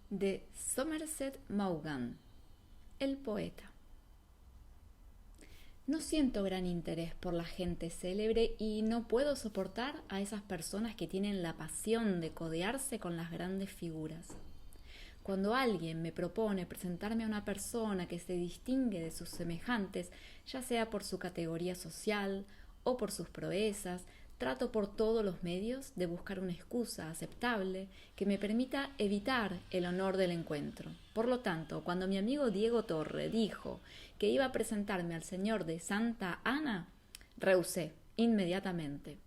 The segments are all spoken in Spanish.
de Somerset Maugham, el poeta. No siento gran interés por la gente célebre y no puedo soportar a esas personas que tienen la pasión de codearse con las grandes figuras. Cuando alguien me propone presentarme a una persona que se distingue de sus semejantes, ya sea por su categoría social o por sus proezas, trato por todos los medios de buscar una excusa aceptable que me permita evitar el honor del encuentro. Por lo tanto, cuando mi amigo Diego Torre dijo que iba a presentarme al señor de Santa Ana, rehusé inmediatamente.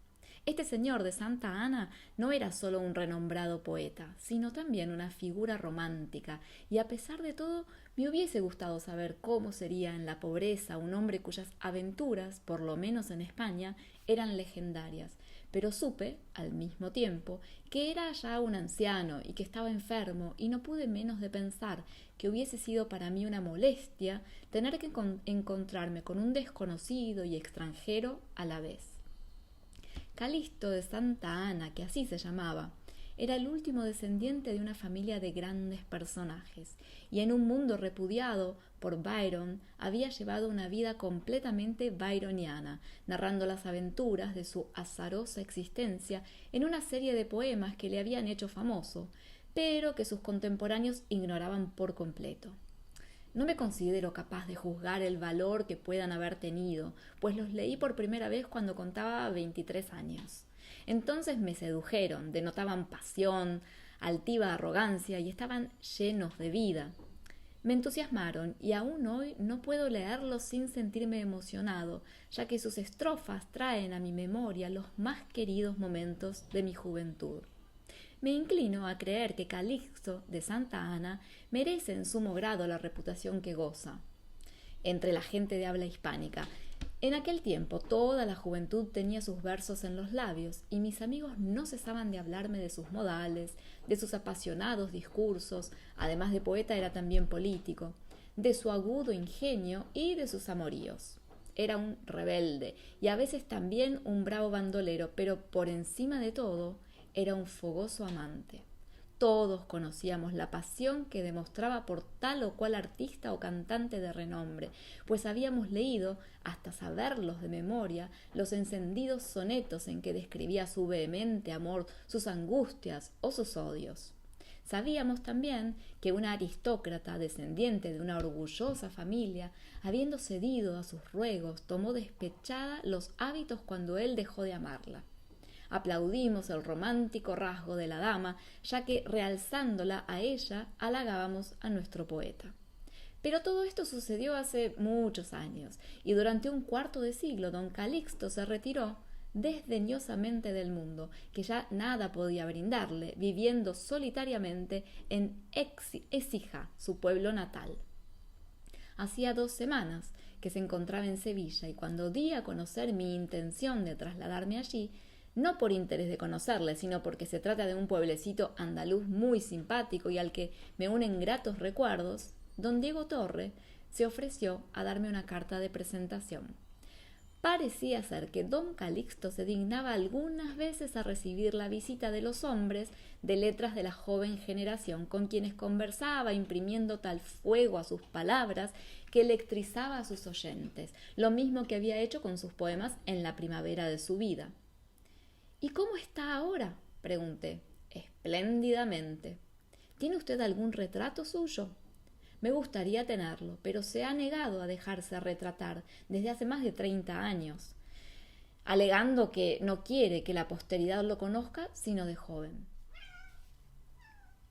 Este señor de Santa Ana no era solo un renombrado poeta, sino también una figura romántica, y a pesar de todo me hubiese gustado saber cómo sería en la pobreza un hombre cuyas aventuras, por lo menos en España, eran legendarias, pero supe, al mismo tiempo, que era ya un anciano y que estaba enfermo, y no pude menos de pensar que hubiese sido para mí una molestia tener que encontrarme con un desconocido y extranjero a la vez. Calixto de Santa Ana, que así se llamaba, era el último descendiente de una familia de grandes personajes, y en un mundo repudiado por Byron había llevado una vida completamente byroniana, narrando las aventuras de su azarosa existencia en una serie de poemas que le habían hecho famoso, pero que sus contemporáneos ignoraban por completo. No me considero capaz de juzgar el valor que puedan haber tenido, pues los leí por primera vez cuando contaba 23 años. Entonces me sedujeron, denotaban pasión, altiva arrogancia y estaban llenos de vida. Me entusiasmaron y aún hoy no puedo leerlos sin sentirme emocionado, ya que sus estrofas traen a mi memoria los más queridos momentos de mi juventud. Me inclino a creer que Calixto de Santa Ana merece en sumo grado la reputación que goza entre la gente de habla hispánica. En aquel tiempo toda la juventud tenía sus versos en los labios y mis amigos no cesaban de hablarme de sus modales, de sus apasionados discursos, además de poeta era también político, de su agudo ingenio y de sus amoríos. Era un rebelde y a veces también un bravo bandolero, pero por encima de todo era un fogoso amante. Todos conocíamos la pasión que demostraba por tal o cual artista o cantante de renombre, pues habíamos leído, hasta saberlos de memoria, los encendidos sonetos en que describía su vehemente amor, sus angustias o sus odios. Sabíamos también que una aristócrata descendiente de una orgullosa familia, habiendo cedido a sus ruegos, tomó despechada los hábitos cuando él dejó de amarla. Aplaudimos el romántico rasgo de la dama, ya que realzándola a ella halagábamos a nuestro poeta. Pero todo esto sucedió hace muchos años, y durante un cuarto de siglo don Calixto se retiró desdeñosamente del mundo, que ya nada podía brindarle, viviendo solitariamente en Écija, su pueblo natal. Hacía 2 semanas que se encontraba en Sevilla, y cuando di a conocer mi intención de trasladarme allí, no por interés de conocerle, sino porque se trata de un pueblecito andaluz muy simpático y al que me unen gratos recuerdos, don Diego Torre se ofreció a darme una carta de presentación. Parecía ser que don Calixto se dignaba algunas veces a recibir la visita de los hombres de letras de la joven generación, con quienes conversaba imprimiendo tal fuego a sus palabras que electrizaba a sus oyentes, lo mismo que había hecho con sus poemas en la primavera de su vida. ¿Y cómo está ahora?, pregunté. Espléndidamente. ¿Tiene usted algún retrato suyo? Me gustaría tenerlo, pero se ha negado a dejarse retratar desde hace más de 30 años, alegando que no quiere que la posteridad lo conozca sino de joven.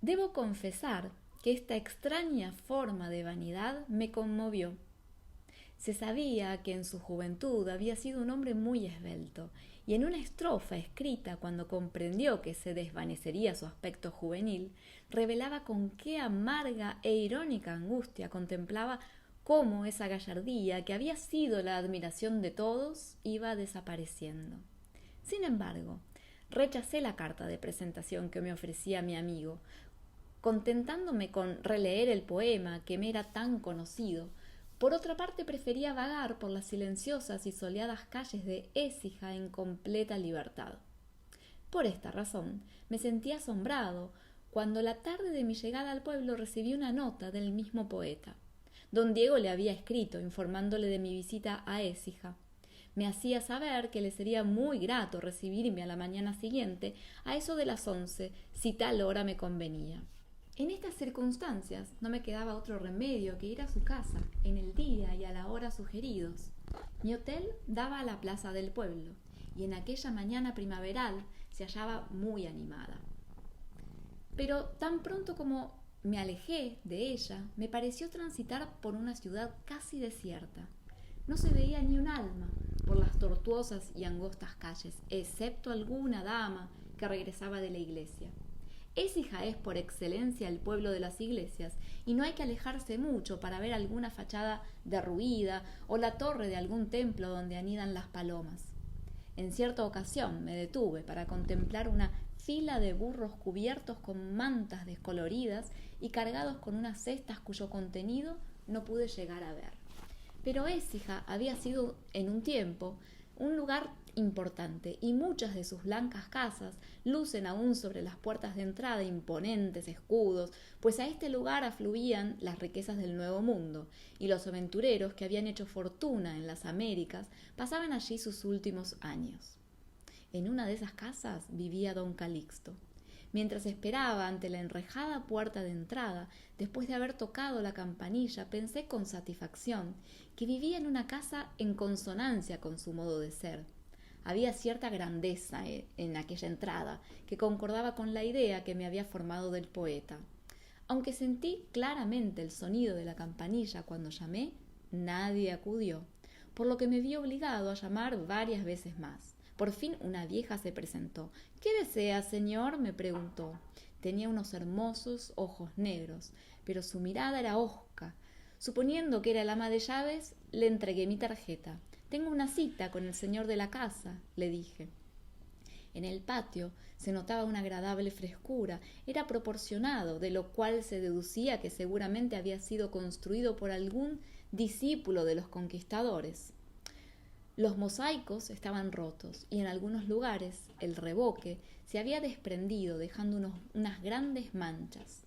Debo confesar que esta extraña forma de vanidad me conmovió. Se sabía que en su juventud había sido un hombre muy esbelto, y en una estrofa escrita cuando comprendió que se desvanecería su aspecto juvenil, revelaba con qué amarga e irónica angustia contemplaba cómo esa gallardía, que había sido la admiración de todos, iba desapareciendo. Sin embargo, rechacé la carta de presentación que me ofrecía mi amigo, contentándome con releer el poema que me era tan conocido. Por otra parte, prefería vagar por las silenciosas y soleadas calles de Écija en completa libertad. Por esta razón, me sentí asombrado cuando la tarde de mi llegada al pueblo recibí una nota del mismo poeta. Don Diego le había escrito informándole de mi visita a Écija. Me hacía saber que le sería muy grato recibirme a la mañana siguiente, a eso de las 11, si tal hora me convenía. En estas circunstancias no me quedaba otro remedio que ir a su casa, en el día y a la hora sugeridos. Mi hotel daba a la plaza del pueblo, y en aquella mañana primaveral se hallaba muy animada. Pero tan pronto como me alejé de ella, me pareció transitar por una ciudad casi desierta. No se veía ni un alma por las tortuosas y angostas calles, excepto alguna dama que regresaba de la iglesia. Écija es por excelencia el pueblo de las iglesias, y no hay que alejarse mucho para ver alguna fachada derruida o la torre de algún templo donde anidan las palomas. En cierta ocasión me detuve para contemplar una fila de burros cubiertos con mantas descoloridas y cargados con unas cestas cuyo contenido no pude llegar a ver. Pero Écija había sido en un tiempo un lugar importante, y muchas de sus blancas casas lucen aún sobre las puertas de entrada imponentes escudos, pues a este lugar afluían las riquezas del Nuevo Mundo, y los aventureros que habían hecho fortuna en las Américas pasaban allí sus últimos años. En una de esas casas vivía don Calixto. Mientras esperaba ante la enrejada puerta de entrada, después de haber tocado la campanilla, pensé con satisfacción que vivía en una casa en consonancia con su modo de ser. Había cierta grandeza en aquella entrada que concordaba con la idea que me había formado del poeta. Aunque sentí claramente el sonido de la campanilla cuando llamé, nadie acudió, por lo que me vi obligado a llamar varias veces más. Por fin una vieja se presentó. «¿Qué desea, señor?», me preguntó. Tenía unos hermosos ojos negros, pero su mirada era hosca. Suponiendo que era el ama de llaves, le entregué mi tarjeta. «Tengo una cita con el señor de la casa», le dije. En el patio se notaba una agradable frescura. Era proporcionado, de lo cual se deducía que seguramente había sido construido por algún discípulo de los conquistadores. Los mosaicos estaban rotos y en algunos lugares el revoque se había desprendido, dejando unas grandes manchas.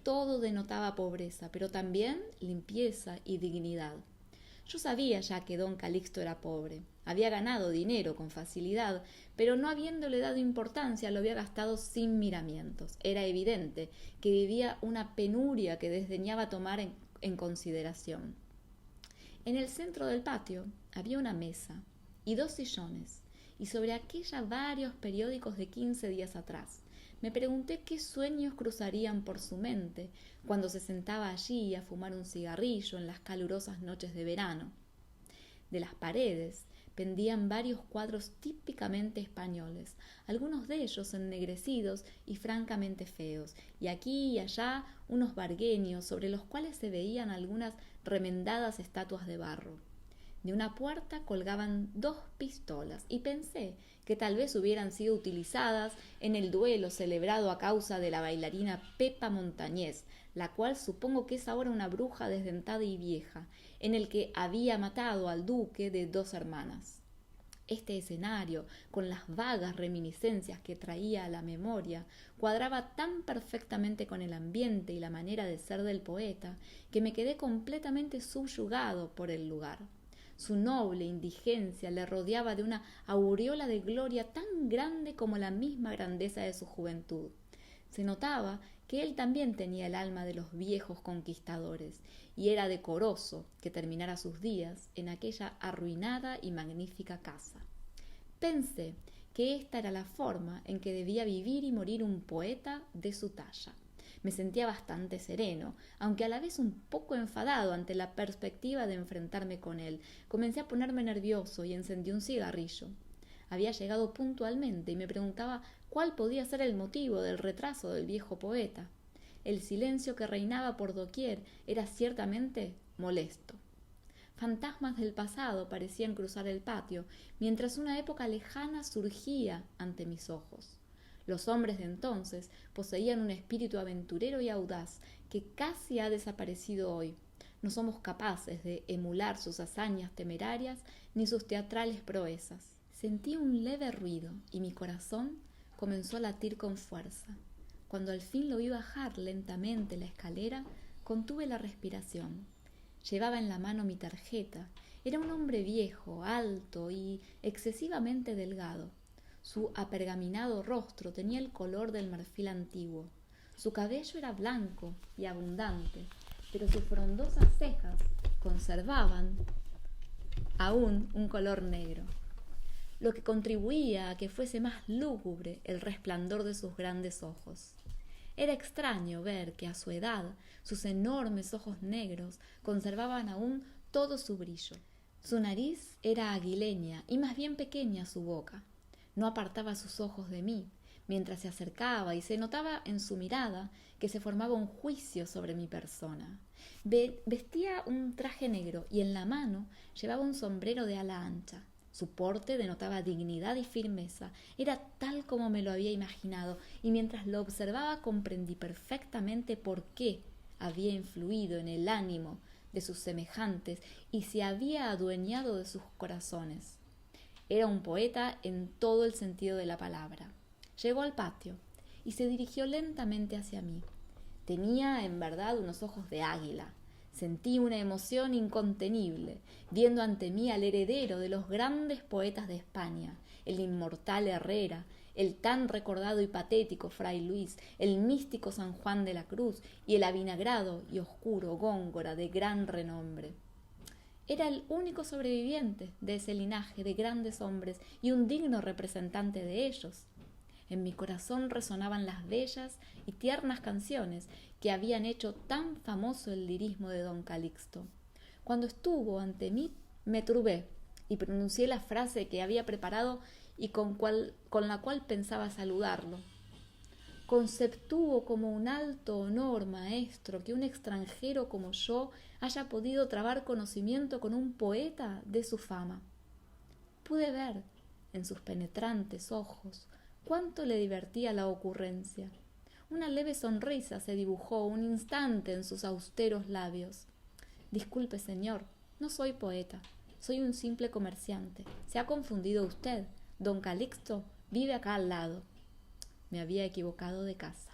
Todo denotaba pobreza, pero también limpieza y dignidad. Yo sabía ya que don Calixto era pobre. Había ganado dinero con facilidad, pero no habiéndole dado importancia lo había gastado sin miramientos. Era evidente que vivía una penuria que desdeñaba tomar en consideración. En el centro del patio había una mesa y 2 sillones, y sobre aquella varios periódicos de 15 días atrás. Me pregunté qué sueños cruzarían por su mente cuando se sentaba allí a fumar un cigarrillo en las calurosas noches de verano. De las paredes pendían varios cuadros típicamente españoles, algunos de ellos ennegrecidos y francamente feos, y aquí y allá unos varguenios sobre los cuales se veían algunas remendadas estatuas de barro. De una puerta colgaban 2 pistolas, y pensé que tal vez hubieran sido utilizadas en el duelo celebrado a causa de la bailarina Pepa Montañés, la cual supongo que es ahora una bruja desdentada y vieja, en el que había matado al duque de 2 hermanas. Este escenario, con las vagas reminiscencias que traía a la memoria, cuadraba tan perfectamente con el ambiente y la manera de ser del poeta, que me quedé completamente subyugado por el lugar. Su noble indigencia le rodeaba de una aureola de gloria tan grande como la misma grandeza de su juventud. Se notaba que él también tenía el alma de los viejos conquistadores, y era decoroso que terminara sus días en aquella arruinada y magnífica casa. Pensé que esta era la forma en que debía vivir y morir un poeta de su talla. Me sentía bastante sereno, aunque a la vez un poco enfadado ante la perspectiva de enfrentarme con él. Comencé a ponerme nervioso y encendí un cigarrillo. Había llegado puntualmente y me preguntaba cuál podía ser el motivo del retraso del viejo poeta. El silencio que reinaba por doquier era ciertamente molesto. Fantasmas del pasado parecían cruzar el patio, mientras una época lejana surgía ante mis ojos. Los hombres de entonces poseían un espíritu aventurero y audaz que casi ha desaparecido hoy. No somos capaces de emular sus hazañas temerarias ni sus teatrales proezas. Sentí un leve ruido y mi corazón comenzó a latir con fuerza. Cuando al fin lo vi bajar lentamente la escalera, contuve la respiración. Llevaba en la mano mi tarjeta. Era un hombre viejo, alto y excesivamente delgado. Su apergaminado rostro tenía el color del marfil antiguo. Su cabello era blanco y abundante, pero sus frondosas cejas conservaban aún un color negro, lo que contribuía a que fuese más lúgubre el resplandor de sus grandes ojos. Era extraño ver que a su edad sus enormes ojos negros conservaban aún todo su brillo. Su nariz era aguileña y más bien pequeña su boca. No apartaba sus ojos de mí mientras se acercaba y se notaba en su mirada que se formaba un juicio sobre mi persona. Vestía un traje negro y en la mano llevaba un sombrero de ala ancha. Su porte denotaba dignidad y firmeza. Era tal como me lo había imaginado, y mientras lo observaba comprendí perfectamente por qué había influido en el ánimo de sus semejantes y se había adueñado de sus corazones. Era un poeta en todo el sentido de la palabra. Llegó al patio y se dirigió lentamente hacia mí. Tenía, en verdad, unos ojos de águila. Sentí una emoción incontenible, viendo ante mí al heredero de los grandes poetas de España, el inmortal Herrera, el tan recordado y patético Fray Luis, el místico San Juan de la Cruz y el avinagrado y oscuro Góngora de gran renombre. Era el único sobreviviente de ese linaje de grandes hombres y un digno representante de ellos. En mi corazón resonaban las bellas y tiernas canciones que habían hecho tan famoso el lirismo de don Calixto. Cuando estuvo ante mí, me turbé y pronuncié la frase que había preparado y con la cual pensaba saludarlo. Conceptúo como un alto honor, maestro, que un extranjero como yo haya podido trabar conocimiento con un poeta de su fama. Pude ver en sus penetrantes ojos cuánto le divertía la ocurrencia. Una leve sonrisa se dibujó un instante en sus austeros labios. Disculpe, señor, no soy poeta, soy un simple comerciante. Se ha confundido usted. Don Calixto vive acá al lado. Me había equivocado de casa.